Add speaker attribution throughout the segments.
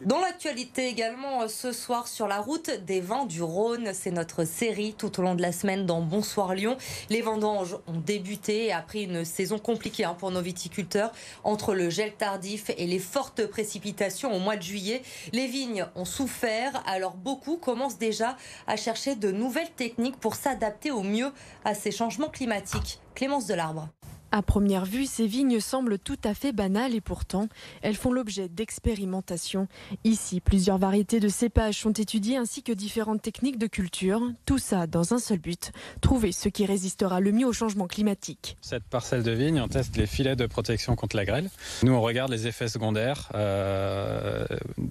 Speaker 1: Dans l'actualité également ce soir sur la route des vins du Rhône, c'est notre série tout au long de la semaine dans Bonsoir Lyon. Les vendanges ont débuté après une saison compliquée pour nos viticulteurs. Entre le gel tardif et les fortes précipitations au mois de juillet, les vignes ont souffert. Alors beaucoup commencent déjà à chercher de nouvelles techniques pour s'adapter au mieux à ces changements climatiques. Clémence Delarbre.
Speaker 2: À première vue, ces vignes semblent tout à fait banales et pourtant, elles font l'objet d'expérimentations. Ici, plusieurs variétés de cépages sont étudiées ainsi que différentes techniques de culture. Tout ça dans un seul but, trouver ce qui résistera le mieux au changement climatique.
Speaker 3: Cette parcelle de vigne, on teste les filets de protection contre la grêle. Nous, on regarde les effets secondaires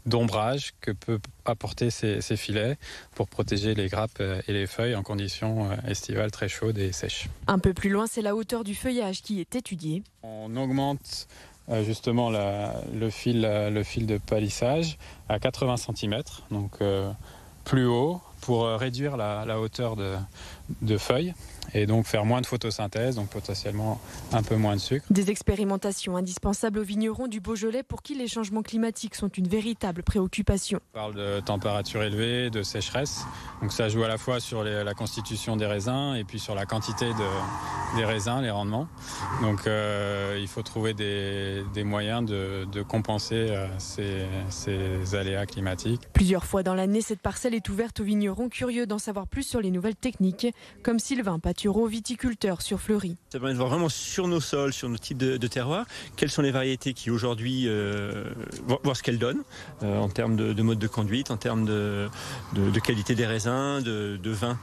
Speaker 3: d'ombrage que peut apporter ces filets pour protéger les grappes et les feuilles en conditions estivales très chaudes et sèches.
Speaker 2: Un peu plus loin, c'est la hauteur du feuillage qui est étudiée.
Speaker 3: On augmente justement le fil de palissage à 80 cm, donc plus haut, pour réduire la hauteur de feuilles et donc faire moins de photosynthèse, donc potentiellement un peu moins de sucre.
Speaker 2: Des expérimentations indispensables aux vignerons du Beaujolais pour qui les changements climatiques sont une véritable préoccupation.
Speaker 3: On parle de température élevée, de sécheresse, donc ça joue à la fois sur la constitution des raisins et puis sur la quantité des raisins, les rendements. Donc il faut trouver des moyens de compenser ces aléas climatiques.
Speaker 2: Plusieurs fois dans l'année, cette parcelle est ouverte aux vignerons curieux d'en savoir plus sur les nouvelles techniques, comme Sylvain Patureau, viticulteur sur Fleury.
Speaker 4: Ça permet de voir vraiment sur nos sols, sur nos types de terroirs, quelles sont les variétés qui aujourd'hui, voir ce qu'elles donnent en termes de mode de conduite, en termes de qualité des raisins, de vins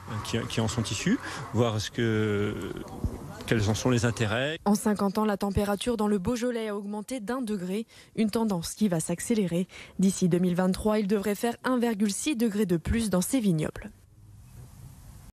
Speaker 4: qui en sont issus, voir quels en sont les intérêts.
Speaker 2: En 50 ans, la température dans le Beaujolais a augmenté d'1 degré, une tendance qui va s'accélérer. D'ici 2023, il devrait faire 1,6 degré de plus dans ces vignobles.